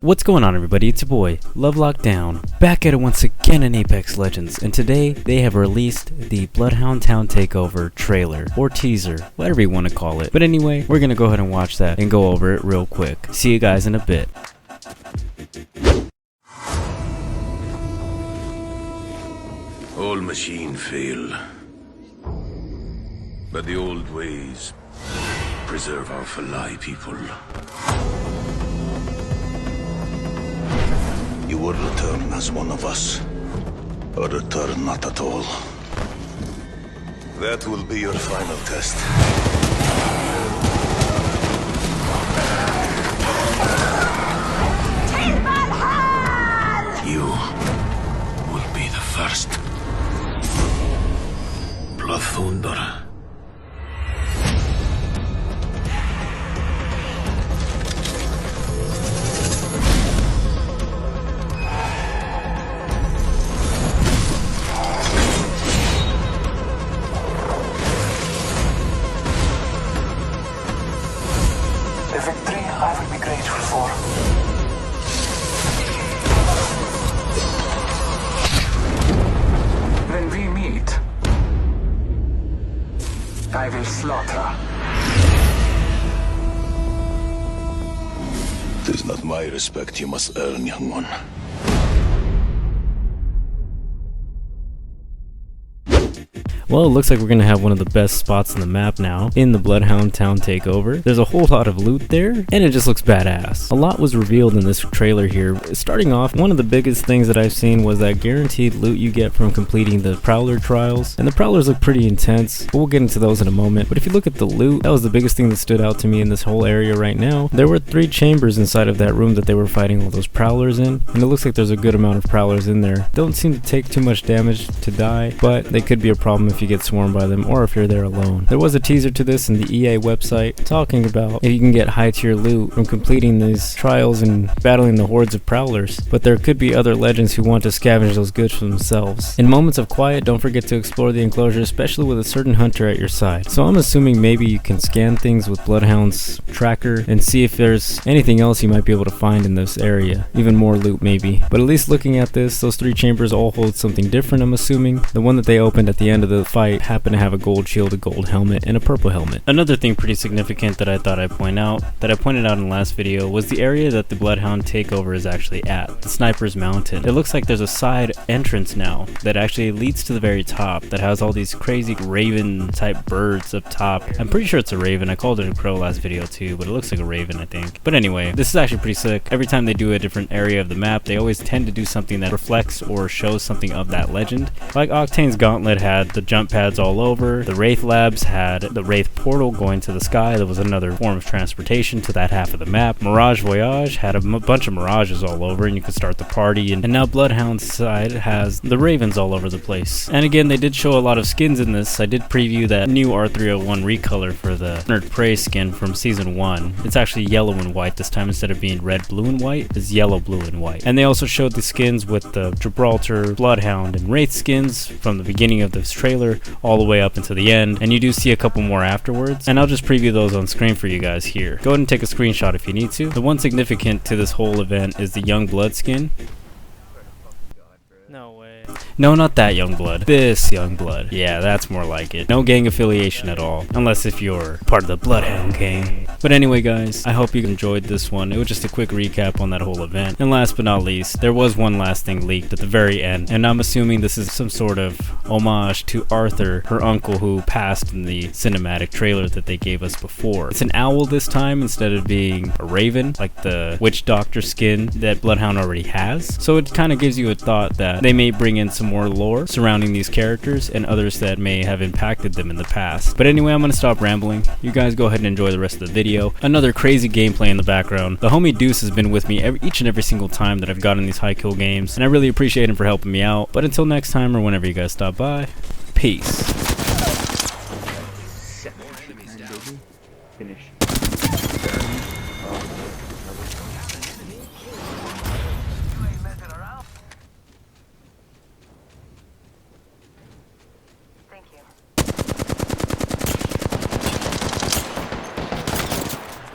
What's going on, everybody? It's your boy, Town, back at it once again in Apex Legends, and today they have released the Bloodhound Town Takeover trailer, or teaser, whatever you want to call it. But anyway, we're gonna go ahead and watch that and go over it real quick. See you guys in a bit. All machine fail, but the old ways preserve our Falai people. You will return as one of us, or return not at all. That will be your final test. You will be the first. Blood Thunder. The victory I will be grateful for. When we meet, I will slaughter. It is not my respect you must earn, young one. Well, it looks like we're going to have one of the best spots in the map now, in the Bloodhound Town Takeover. There's a whole lot of loot there, and it just looks badass. A lot was revealed in this trailer here. Starting off, one of the biggest things that I've seen was that guaranteed loot you get from completing the prowler trials, and the prowlers look pretty intense, but we'll get into those in a moment. But if you look at the loot, that was the biggest thing that stood out to me in this whole area right now. There were 3 chambers inside of that room that they were fighting all those prowlers in, and it looks like there's a good amount of prowlers in there. Don't seem to take too much damage to die, but they could be a problem if you get swarmed by them or if you're there alone. There was a teaser to this in the EA website talking about if you can get high tier loot from completing these trials and battling the hordes of prowlers, but there could be other legends who want to scavenge those goods for themselves. In moments of quiet, don't forget to explore the enclosure, especially with a certain hunter at your side. So I'm assuming maybe you can scan things with Bloodhound's tracker and see if there's anything else you might be able to find in this area, even more loot maybe. But at least looking at this, those 3 chambers all hold something different. I'm assuming the one that they opened at the end of the fight happened to have a gold shield, a gold helmet, and a purple helmet. Another thing pretty significant that I thought I'd point out, that I pointed out in the last video, was the area that the Bloodhound Takeover is actually at, the Sniper's Mountain. It looks like there's a side entrance now that actually leads to the very top that has all these crazy raven type birds up top. I'm pretty sure it's a raven. I called it a crow last video too, but it looks like a raven, I think. But anyway, this is actually pretty sick. Every time they do a different area of the map, they always tend to do something that reflects or shows something of that legend. Like Octane's Gauntlet had the jump pads all over. The Wraith Labs had the Wraith portal going to the sky. That was another form of transportation to that half of the map. Mirage Voyage had a bunch of mirages all over, and you could start the party. And now Bloodhound's side has the ravens all over the place. And again, they did show a lot of skins in this. I did preview that new R301 recolor for the Nerd Prey skin from Season 1. It's actually yellow and white this time. Instead of being red, blue, and white, it's yellow, blue, and white. And they also showed the skins with the Gibraltar, Bloodhound, and Wraith skins from the beginning of this trailer all the way up until the end, and you do see a couple more afterwards, and I'll just preview those on screen for you guys here. Go ahead and take a screenshot if you need to. The one significant to this whole event is the Young Blood skin. No way. No, not that Young Blood. This Young Blood. Yeah, that's more like it. No gang affiliation at all, unless if you're part of the Bloodhound gang. But anyway, guys, I hope you enjoyed this one. It was just a quick recap on that whole event. And last but not least, there was one last thing leaked at the very end, and I'm assuming this is some sort of homage to Arthur, her uncle who passed in the cinematic trailer that they gave us before. It's an owl this time instead of being a raven, like the Witch Doctor skin that Bloodhound already has. So it kind of gives you a thought that they may bring in some more lore surrounding these characters and others that may have impacted them in the past. But anyway, I'm gonna stop rambling. You guys go ahead and enjoy the rest of the video. Another crazy gameplay in the background. The homie Deuce has been with me each and every single time that I've gotten these high kill games, and I really appreciate him for helping me out. But until next time, or whenever you guys stop by, peace.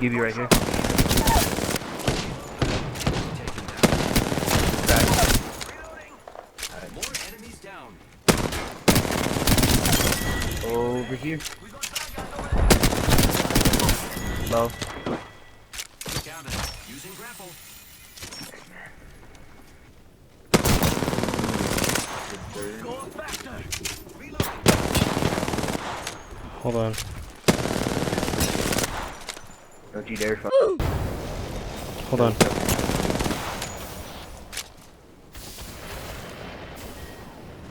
UV right here. Over here. Low. Hold on. Don't you dare fuck. Hold on.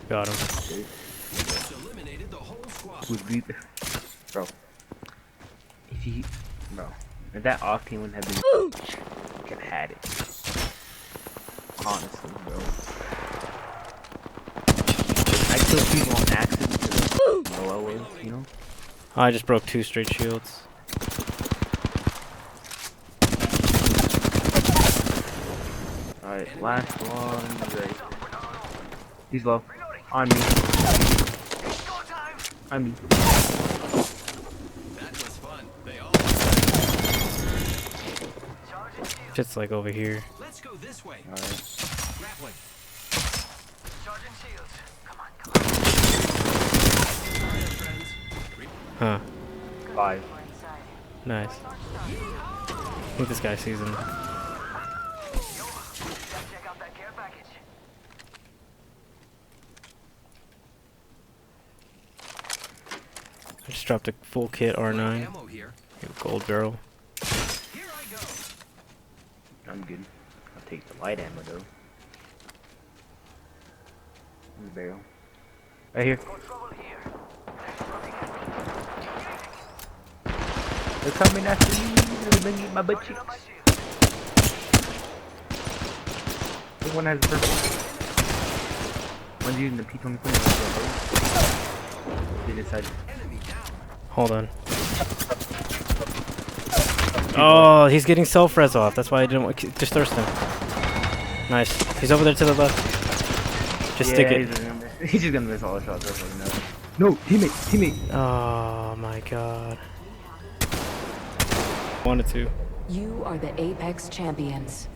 Got him. Who's beat? Bro. If he. Bro. If that Octane wouldn't have been. You could have had it. Honestly, bro. I kill people on accident because low I was, you know? I just broke 2 straight shields. Alright, last one. Right. He's low. On me. On me. Shit's like over here. Let's go this way. Alright. Grappling. Charging shields. Come on. Huh. 5. Nice. I think this guy sees him. Check out that care package. I just dropped a full kit R9. Ammo here. Gold barrel. Here I go. I'm good. I'll take the light ammo though. In the barrel. Right here. Trouble here. They're coming after me. They're gonna eat my butt cheeks. This one has the purple. One's using the P24. Get inside. Hold on. Oh, he's getting self-res off. That's why I didn't want to disturb him. Nice. He's over there to the left. Just stick it. He's just gonna miss all the shots. No, teammate. Oh my god. Wanted to. You are the Apex champions.